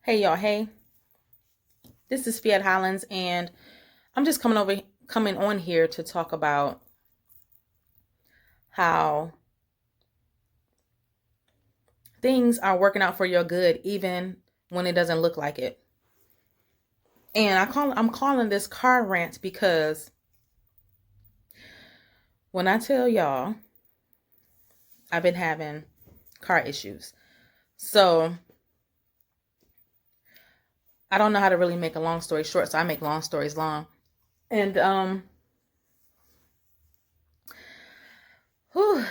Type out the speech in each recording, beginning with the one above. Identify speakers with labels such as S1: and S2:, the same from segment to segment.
S1: Hey y'all, hey. This is Fiat Hollins and I'm just coming on here to talk about how things are working out for your good even when it doesn't look like it. And I'm calling this car rant because when I tell y'all I've been having car issues. So, I don't know how to really make a long story short, so I make long stories long. And whew,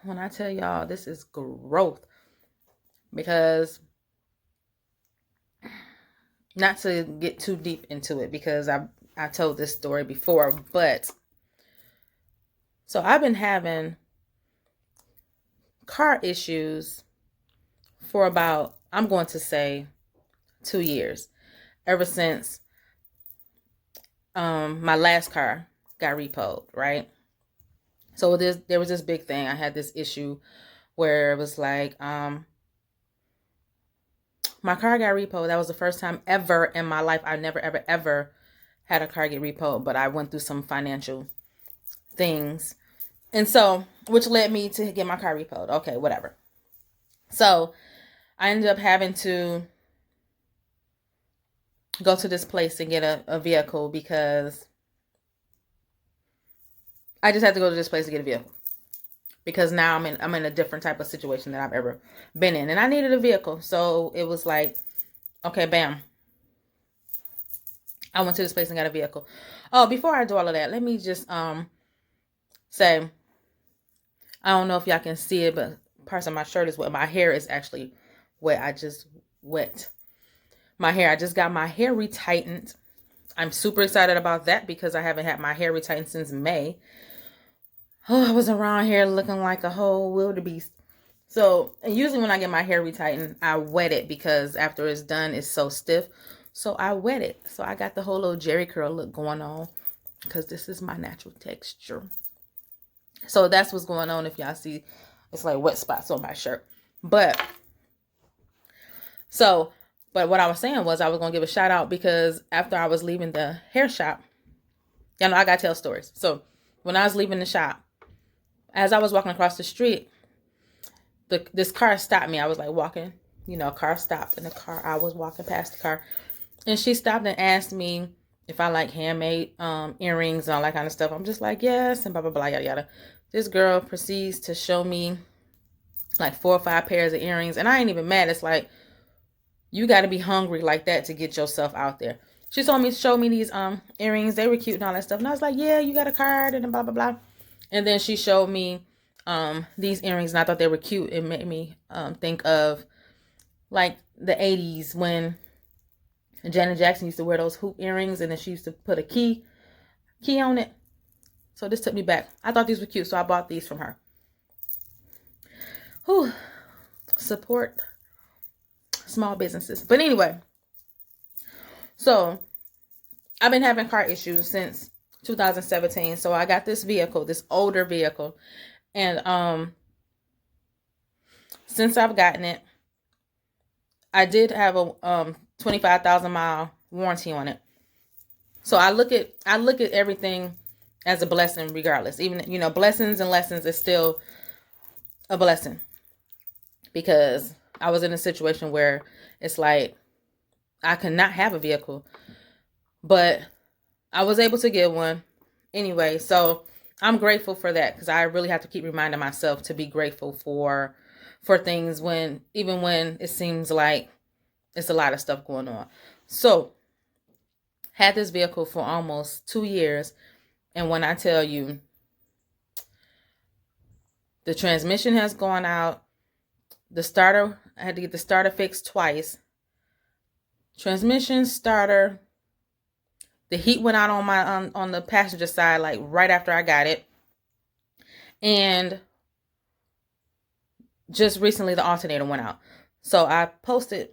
S1: when I tell y'all this is growth because not to get too deep into it because I told this story before, but so I've been having car issues for about, I'm going to say, 2 years, ever since my last car got repoed, right? So there was this big thing. I had this issue where it was like my car got repoed. That was the first time ever in my life. I never ever ever had a car get repoed, but I went through some financial things. And so, which led me to get my car repoed. Okay, whatever. So, I ended up having to go to this place and get a vehicle because I just had to go to this place to get a vehicle. Because now I'm in a different type of situation than I've ever been in. And I needed a vehicle. So, it was like, okay, bam. I went to this place and got a vehicle. Oh, before I do all of that, let me just say, I don't know if y'all can see it, but parts of my shirt is wet. My hair is actually wet. I just wet my hair. I just got my hair retightened. I'm super excited about that because I haven't had my hair retightened since May. Oh, I was around here looking like a whole wildebeest. So, and usually when I get my hair retightened, I wet it because after it's done, it's so stiff. So I wet it. So I got the whole little Jerry curl look going on because this is my natural texture. So that's what's going on. If y'all see, it's like wet spots on my shirt. But what I was saying was I was going to give a shout out because after I was leaving the hair shop, y'all know I got to tell stories. So when I was leaving the shop, as I was walking across the street, this car stopped me. I was like walking, car stopped in the car. I was walking past the car and she stopped and asked me if I like handmade earrings and all that kind of stuff. I'm just like, yes, and blah, blah, blah, yada, yada. This girl proceeds to show me like 4 or 5 pairs of earrings. And I ain't even mad. It's like, you got to be hungry like that to get yourself out there. She showed me these earrings. They were cute and all that stuff. And I was like, yeah, you got a card and blah, blah, blah. And then she showed me these earrings and I thought they were cute. It made me think of like the 80s when Janet Jackson used to wear those hoop earrings and then she used to put a key on it. So this took me back. I thought these were cute, so I bought these from her. Whew. Support small businesses. But anyway, so I've been having car issues since 2017. So I got this vehicle, this older vehicle. And since I've gotten it, I did have a 25,000 mile warranty on it. So I look at everything as a blessing regardless. Even, blessings and lessons is still a blessing. Because I was in a situation where it's like I could not have a vehicle, but I was able to get one anyway. So I'm grateful for that because I really have to keep reminding myself to be grateful for things even when it seems like it's a lot of stuff going on. So had this vehicle for almost 2 years, and when I tell you the transmission has gone out, I had to get the starter fixed twice. Transmission, starter, the heat went out on my on the passenger side like right after I got it. And just recently the alternator went out. So I posted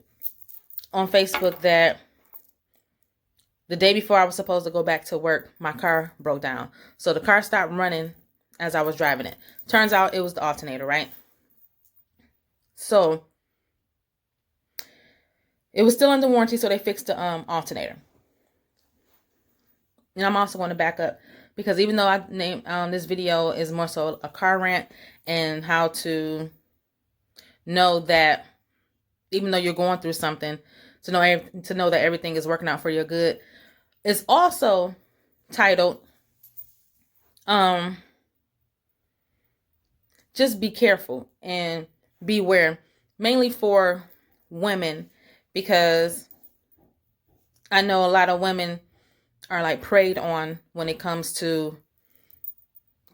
S1: on Facebook that the day before I was supposed to go back to work, my car broke down. So the car stopped running as I was driving it. Turns out it was the alternator, right? So It was still under warranty, so they fixed the alternator. And I'm also going to back up because even though I named this video is more so a car rant and how to know that even though you're going through something, to know that everything is working out for your good, it's also titled just be careful and beware, mainly for women, because I know a lot of women are like preyed on when it comes to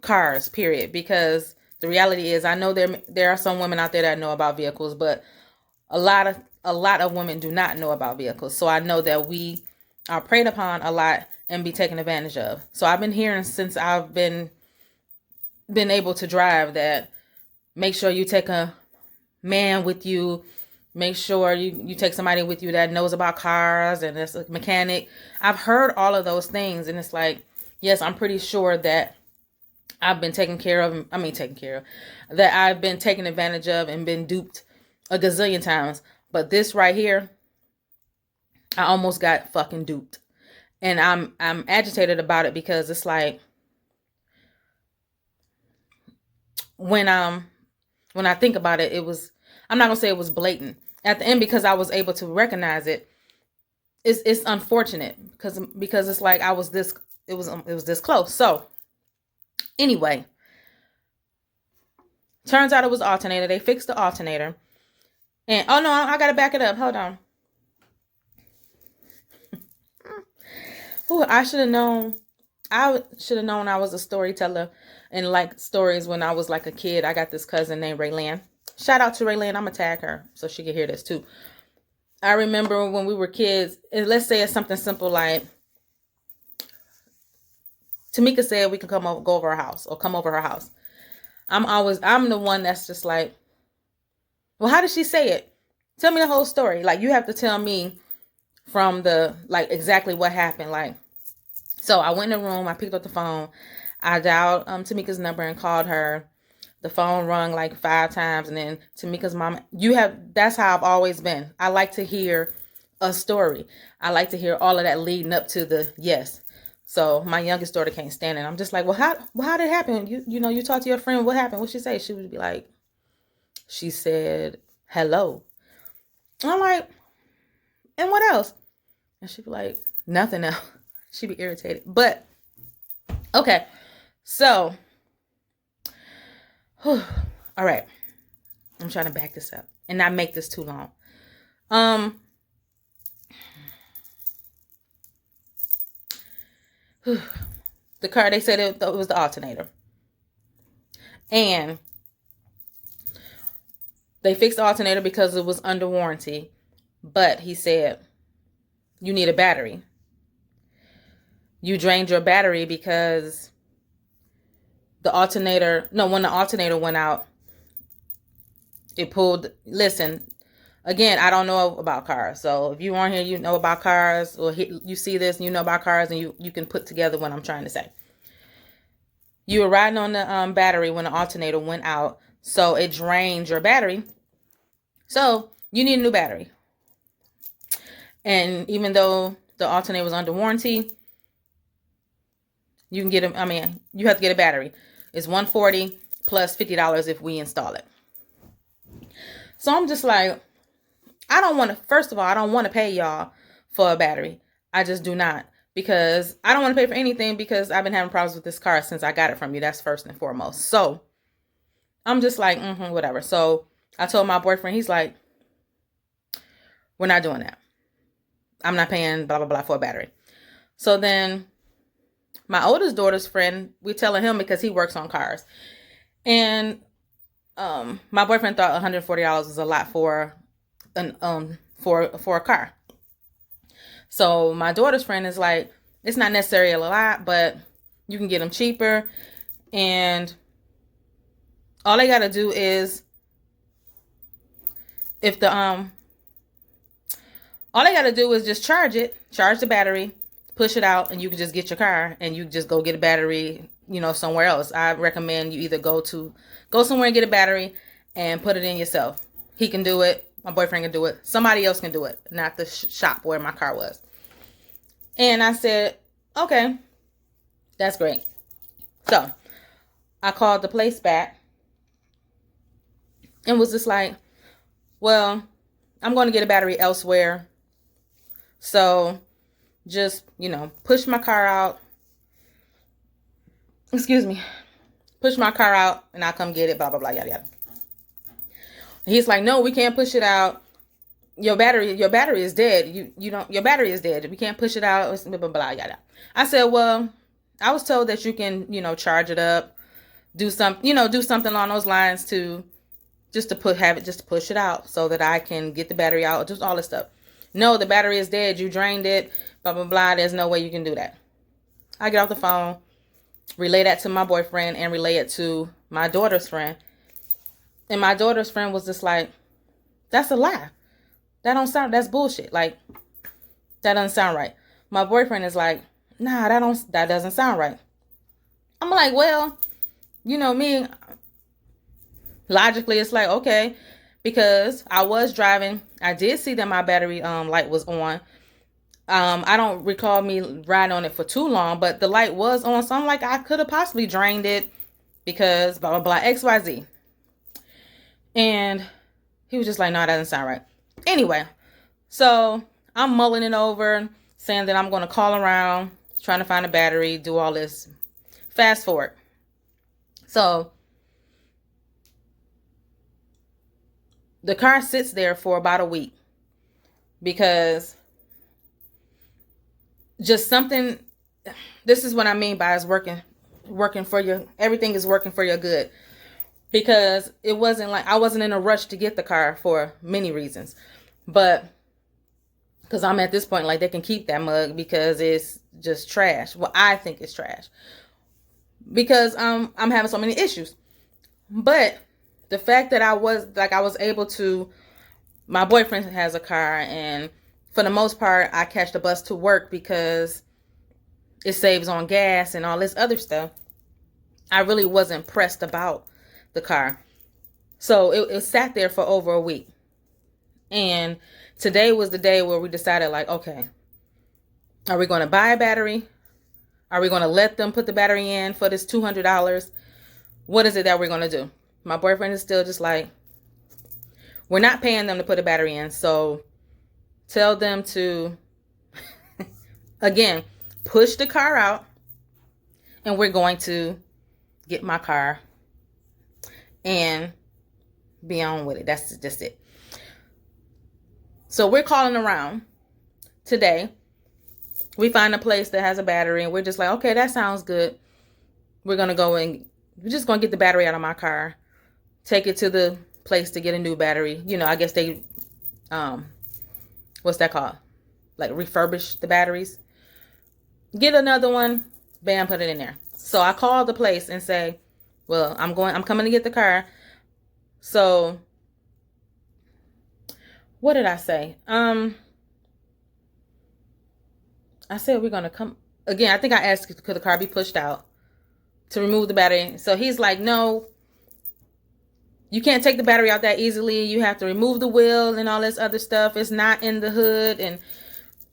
S1: cars, period. Because the reality is, I know there are some women out there that know about vehicles, but a lot of women do not know about vehicles. So I know that we are preyed upon a lot and be taken advantage of. So I've been hearing since I've been able to drive that make sure you take a man with you. Make sure you take somebody with you that knows about cars and that's a mechanic. I've heard all of those things, and it's like, yes, I'm pretty sure that I've been that I've been taken advantage of and been duped a gazillion times. But this right here, I almost got fucking duped. And I'm agitated about it because it's like when I think about it, I'm not gonna say it was blatant at the end because I was able to recognize it. It's unfortunate because it's like it was this close. So anyway, turns out it was alternator. They fixed the alternator. And oh no, I gotta back it up. Hold on. Ooh, I should have known. I was a storyteller and like stories when I was like a kid. I got this cousin named Raylan. Shout out to Raylan. I'm gonna tag her so she can hear this too. I remember when we were kids, and let's say it's something simple like Tamika said we can come over her house. I'm the one that's just like, well, how did she say it? Tell me the whole story. Like, you have to tell me from the, like, exactly what happened. Like, so I went in the room, I picked up the phone, I dialed Tamika's number and called her. The phone rung like 5 times, and then Tamika's mom, that's how I've always been. I like to hear a story. I like to hear all of that leading up to the yes. So my youngest daughter can't stand it. I'm just like, well, how did it happen? You talked to your friend. What happened? What'd she say? She would be like, she said, hello. And I'm like, and what else? And she'd be like, nothing else. She'd be irritated. But, okay. So, all right. I'm trying to back this up and not make this too long. The car, they said it was the alternator. And they fixed the alternator because it was under warranty. But he said, you need a battery. You drained your battery because when the alternator went out, it pulled, listen, again, I don't know about cars. So if you aren't here, you know about cars, or you see this and you know about cars, and you can put together what I'm trying to say. You were riding on the battery when the alternator went out, so it drained your battery. So you need a new battery. And even though the alternator was under warranty, you have to get a battery. It's $140 plus $50 if we install it. So I'm just like, first of all, I don't want to pay y'all for a battery. I just do not, because I don't want to pay for anything because I've been having problems with this car since I got it from you. That's first and foremost. So I'm just like, whatever. So I told my boyfriend, he's like, we're not doing that. I'm not paying blah, blah, blah for a battery. So then my oldest daughter's friend, we're telling him because he works on cars. And my boyfriend thought $140 was a lot for a car. So my daughter's friend is like, it's not necessarily a lot, but you can get them cheaper. And all they got to do is, all they got to do is just charge the battery, push it out, and you can just get your car and you just go get a battery, somewhere else. I recommend you either go somewhere and get a battery and put it in yourself. He can do it. My boyfriend can do it. Somebody else can do it, not the shop where my car was. And I said, okay, that's great. So I called the place back and was just like, well, I'm going to get a battery elsewhere. So just, push my car out. Excuse me. Push my car out and I'll come get it, blah, blah, blah, yada, yada. He's like, no, we can't push it out. Your battery is dead. Your battery is dead. We can't push it out, blah, blah, blah, yada. I said, well, I was told that you can, charge it up, do something along those lines to push it out so that I can get the battery out, just all this stuff. No, the battery is dead. You drained it, blah, blah, blah. There's no way you can do that. I get off the phone, relay that to my boyfriend and relay it to my daughter's friend. And my daughter's friend was just like, that's a lie. That's bullshit. Like, that doesn't sound right. My boyfriend is like, nah, that doesn't sound right. I'm like, well, me, logically, it's like, okay, because I was driving. I did see that my battery light was on. I don't recall me riding on it for too long, but the light was on. So I'm like, I could have possibly drained it because blah, blah, blah, XYZ. And he was just like, no, that doesn't sound right. Anyway, so I'm mulling it over, saying that I'm going to call around, trying to find a battery, do all this. Fast forward. So the car sits there for about a week because just something, this is what I mean by it's working for you. Everything is working for your good. Because it wasn't like I wasn't in a rush to get the car for many reasons. But because I'm at this point, like, they can keep that mug because it's just trash. Well, I think it's trash. Because I'm having so many issues. But the fact that I was able to, my boyfriend has a car, and for the most part, I catch the bus to work because it saves on gas and all this other stuff. I really wasn't pressed about the car. So it sat there for over a week. And today was the day where we decided, like, okay, are we going to buy a battery? Are we going to let them put the battery in for this $200? What is it that we're going to do? My boyfriend is still just like, we're not paying them to put a battery in. So tell them to, again, push the car out, and we're going to get my car and be on with it. That's just it. So we're calling around today. We find a place that has a battery, and we're just like, okay, that sounds good. We're going to go and we're just going to get the battery out of my car, take it to the place to get a new battery. I guess they, what's that called? Like, refurbish the batteries. Get another one, bam, put it in there. So I called the place and say, well, I'm coming to get the car. So what did I say? I said we're going to come again. I think I asked, could the car be pushed out to remove the battery? So he's like, no, you can't take the battery out that easily. You have to remove the wheel and all this other stuff. It's not in the hood, and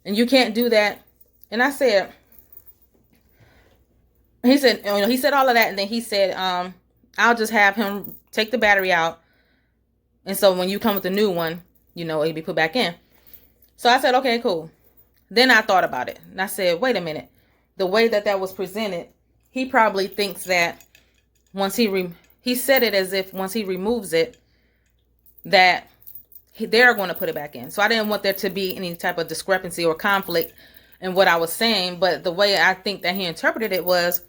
S1: you can't do that. And I said, he said all of that. And then he said, I'll just have him take the battery out. And so when you come with the new one, it'll be put back in. So I said, okay, cool. Then I thought about it. And I said, wait a minute. The way that was presented, he probably thinks that once he said it as if once he removes it, that they're going to put it back in. So I didn't want there to be any type of discrepancy or conflict in what I was saying. But the way I think that he interpreted it was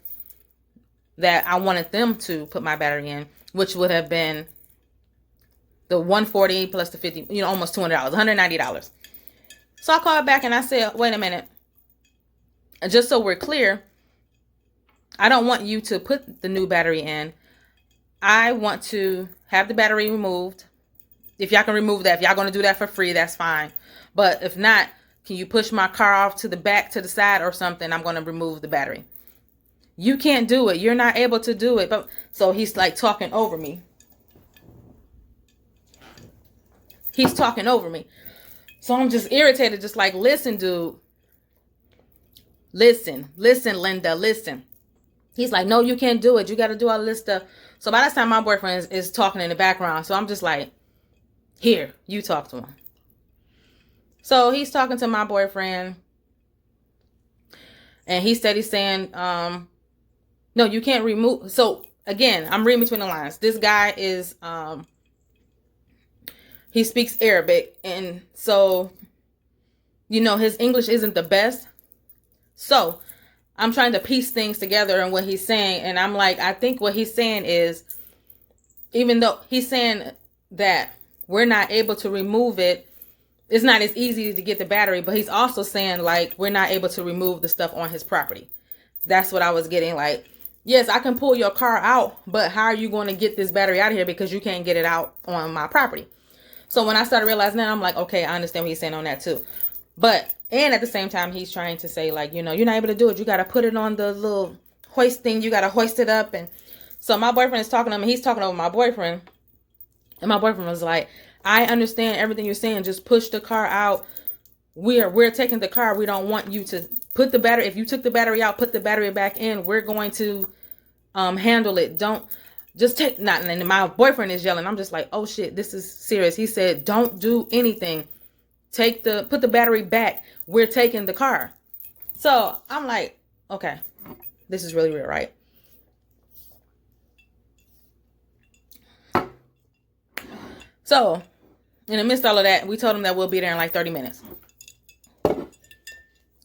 S1: that I wanted them to put my battery in, which would have been the $140 plus the $50, almost $200, $190. So I called back and I said, wait a minute. Just so we're clear, I don't want you to put the new battery in. I want to have the battery removed. If y'all can remove that, if y'all going to do that for free, that's fine. But if not, can you push my car off to the back, to the side or something? I'm going to remove the battery. You can't do it. You're not able to do it. But so he's like talking over me. he's talking over me. So I'm just irritated, just like, listen, dude. Listen, Linda, listen. He's like, no, you can't do it. You got to do all this stuff. So by this time, my boyfriend is talking in the background. So I'm just like, here, you talk to him. So he's talking to my boyfriend. And he's saying, no, you can't remove. So again, I'm reading between the lines. This guy is, he speaks Arabic. And so, you know, his English isn't the best. So I'm trying to piece things together and what he's saying. And I'm like, I think what he's saying is, even though he's saying that we're not able to remove it, it's not as easy to get the battery, but he's also saying like, we're not able to remove the stuff on his property. That's what I was getting. Like, yes, I can pull your car out, but how are you going to get this battery out of here? Because you can't get it out on my property. So when I started realizing that, I'm like, okay, I understand what he's saying on that too. But, and at the same time, he's trying to say like, you know, you're not able to do it. You got to put it on the little hoist thing. You got to hoist it up. And so my boyfriend is talking to him, and he's talking over my boyfriend. And my boyfriend was like, I understand everything you're saying. Just push the car out. We're taking the car. We don't want you to put the battery. If you took the battery out, put the battery back in. We're going to handle it. Don't just take nothing. And my boyfriend is yelling. I'm just like, oh shit, this is serious. He said, don't do anything. Put the battery back. We're taking the car. So I'm like, okay, this is really real, right? So in the midst of all of that, we told him that we'll be there in like 30 minutes.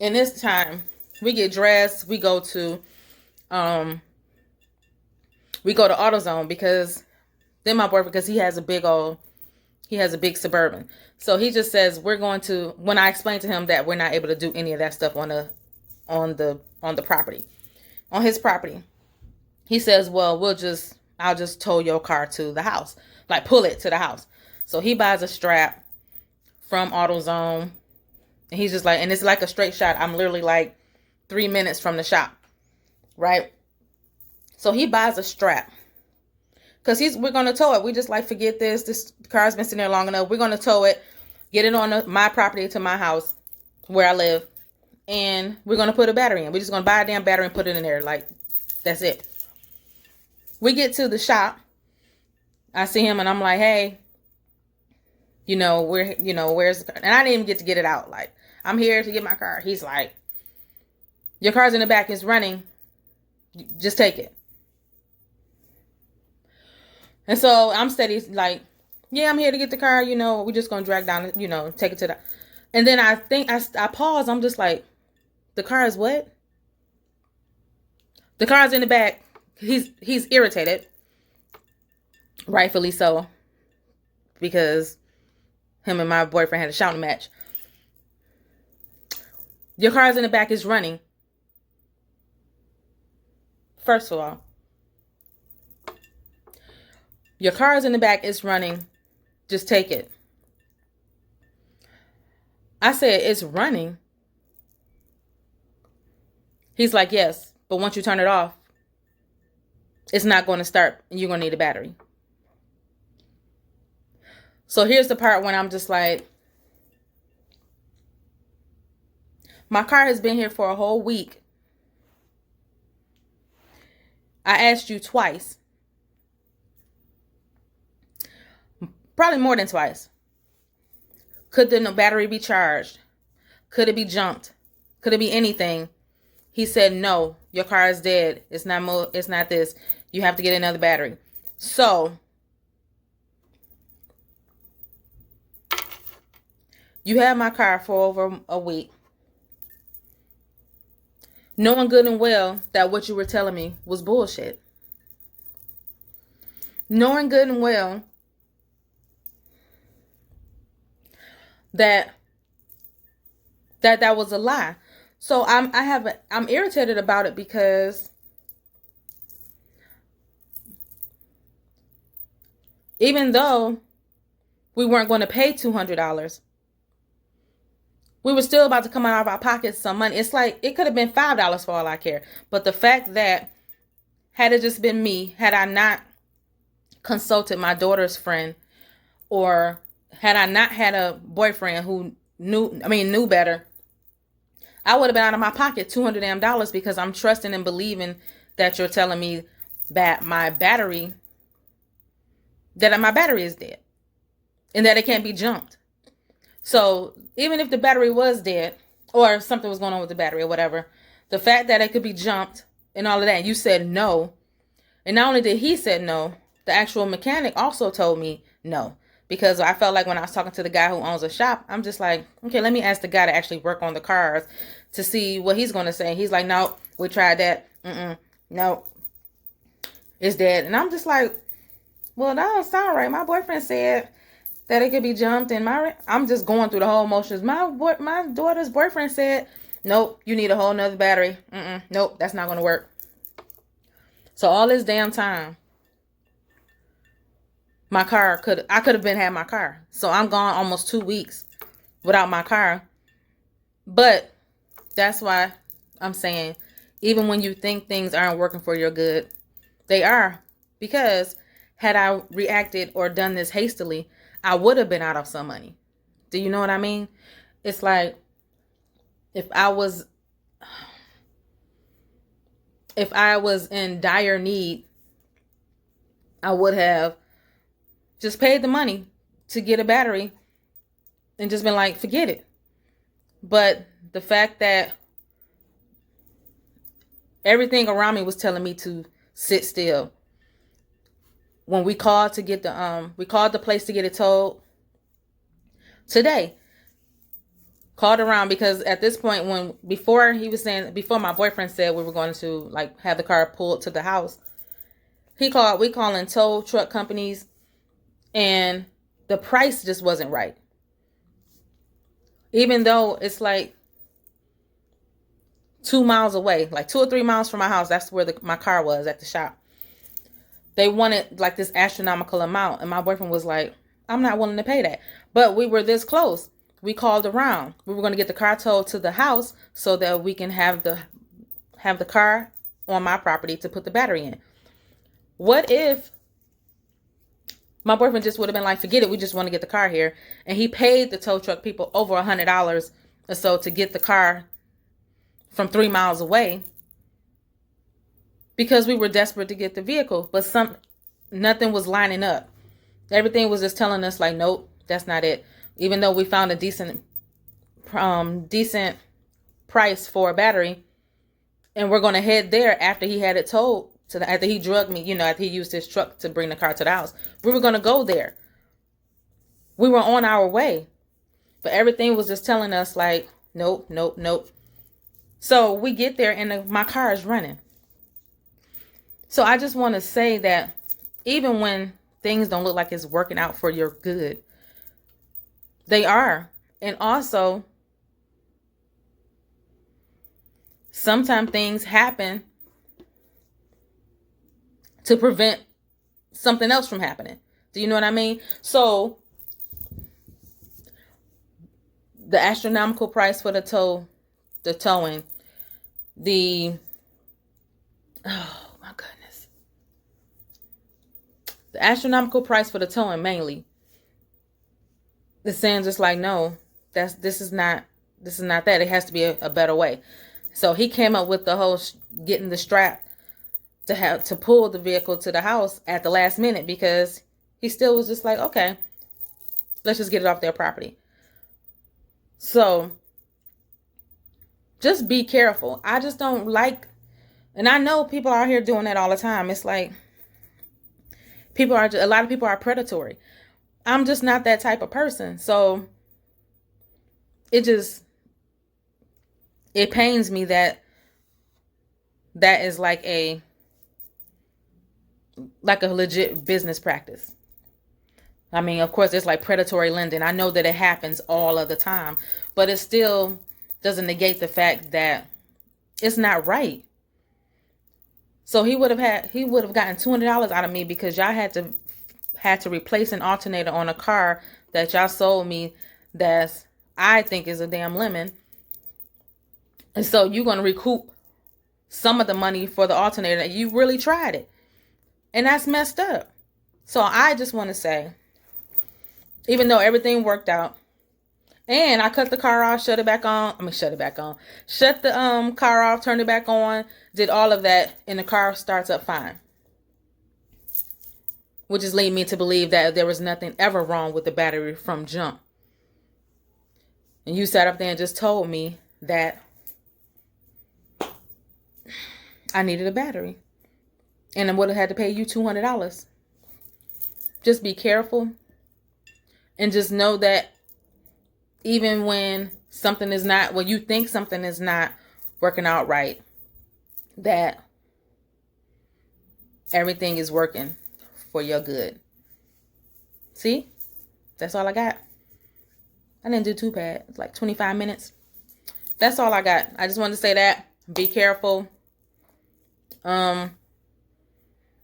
S1: And this time we get dressed. We go to AutoZone because then my boyfriend, because he has a big Suburban. So he just says, when I explained to him that we're not able to do any of that stuff on the property, on his property, he says, well, I'll just tow your car to the house, like pull it to the house. So he buys a strap from AutoZone, and he's just like, and it's like a straight shot. I'm literally like 3 minutes from the shop, right? So he buys a strap. Because we're going to tow it. We just like, forget this. This car's been sitting there long enough. We're going to tow it, get it on my property to my house where I live. And we're going to put a battery in. We're just going to buy a damn battery and put it in there. Like, that's it. We get to the shop. I see him and I'm like, hey, where's the car? And I didn't even get to get it out. Like, I'm here to get my car. He's like, your car's in the back. It's running. Just take it. And so I'm steady, like, yeah, I'm here to get the car, we're just going to drag down, take it to the, and then I think I pause. I'm just like, the car is what? The car's in the back. He's irritated. Rightfully so. Because him and my boyfriend had a shouting match. Your car's in the back, is running. First of all, your car is in the back, it's running. Just take it. I said, it's running. He's like, yes, but once you turn it off, it's not going to start and you're going to need a battery. So here's the part when I'm just like, my car has been here for a whole week. I asked you twice. Probably more than twice. Could the battery be charged? Could it be jumped? Could it be anything? He said, no, your car is dead. It's not this. You have to get another battery. So you had my car for over a week, knowing good and well that what you were telling me was bullshit. Knowing good and well that was a lie. So I'm irritated about it because even though we weren't going to pay $200, we were still about to come out of our pockets some money. It's like, it could have been $5 for all I care. But the fact that had it just been me, had I not consulted my daughter's friend or had I not had a boyfriend who knew better, I would have been out of my pocket $200 because I'm trusting and believing that you're telling me that my battery is dead and that it can't be jumped. So even if the battery was dead or something was going on with the battery or whatever, the fact that it could be jumped and all of that, you said no. And not only did he say no, the actual mechanic also told me no. Because I felt like when I was talking to the guy who owns a shop, I'm just like, okay, let me ask the guy to actually work on the cars to see what he's going to say. He's like, no, we tried that. No, it's dead. And I'm just like, well, that don't sound right. My boyfriend said that it could be jumped, and I'm just going through the whole motions. My daughter's boyfriend said, nope, you need a whole nother battery. Nope, that's not going to work. So all this damn time, I could have had my car. So I'm gone almost 2 weeks without my car. But that's why I'm saying, even when you think things aren't working for your good, they are. Because had I reacted or done this hastily, I would have been out of some money. Do you know what I mean? It's like if I was in dire need, I would have just paid the money to get a battery and just been like, forget it. But the fact that everything around me was telling me to sit still. When we called to get we called the place to get it towed today. Called around because at this point, before my boyfriend said we were going to like have the car pulled to the house, we calling tow truck companies, and the price just wasn't right. Even though it's like 2 miles away, like 2 or 3 miles from my house, that's where my car was at the shop. They wanted like this astronomical amount, and my boyfriend was like, I'm not willing to pay that. But we were this close. We called around. We were going to get the car towed to the house so that we can have the car on my property to put the battery in. What if my boyfriend just would have been like, forget it, we just want to get the car here. And he paid the tow truck people over $100 or so to get the car from 3 miles away because we were desperate to get the vehicle. But nothing was lining up. Everything was just telling us like, nope, that's not it. Even though we found a decent price for a battery, and we're going to head there after he had it towed, after he drugged me, after he used his truck to bring the car to the house. We were going to go there. We were on our way, but everything was just telling us like, nope, nope, nope. So we get there and my car is running. So I just want to say that even when things don't look like it's working out for your good, they are. And also, sometimes things happen to prevent something else from happening. Do you know what I mean? So the astronomical price for the towing, oh my goodness. The astronomical price for the towing mainly. The saying just like, no, this is not that. It has to be a better way. So he came up with the whole getting the strap to pull the vehicle to the house at the last minute because he still was just like, okay, let's just get it off their property. So just be careful. I just don't like, and I know people are out here doing that all the time. It's like a lot of people are predatory. I'm just not that type of person. So it pains me that is like a legit business practice. I mean, of course, it's like predatory lending. I know that it happens all of the time, but it still doesn't negate the fact that it's not right. So he would have gotten $200 out of me because y'all had to replace an alternator on a car that y'all sold me that I think is a damn lemon. And so you're going to recoup some of the money for the alternator. You really tried it. And that's messed up. So I just want to say, Even though everything worked out. And I cut the car off, shut it back on. Shut it back on. Shut the car off, turned it back on, did all of that, and the car starts up fine. Which is leading me to believe that there was nothing ever wrong with the battery from jump. And you sat up there and just told me that I needed a battery. And I would have had to pay you $200. Just be careful. And just know that even when something is not, when you think something is not working out right, that everything is working for your good. See? That's all I got. I didn't do too bad. It's like 25 minutes. That's all I got. I just wanted to say that. Be careful. And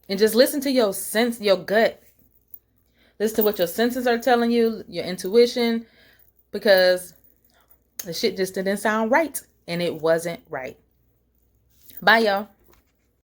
S1: just listen to your sense, your gut. Listen to what your senses are telling you, your intuition, because the shit just didn't sound right, and it wasn't right. Bye, y'all.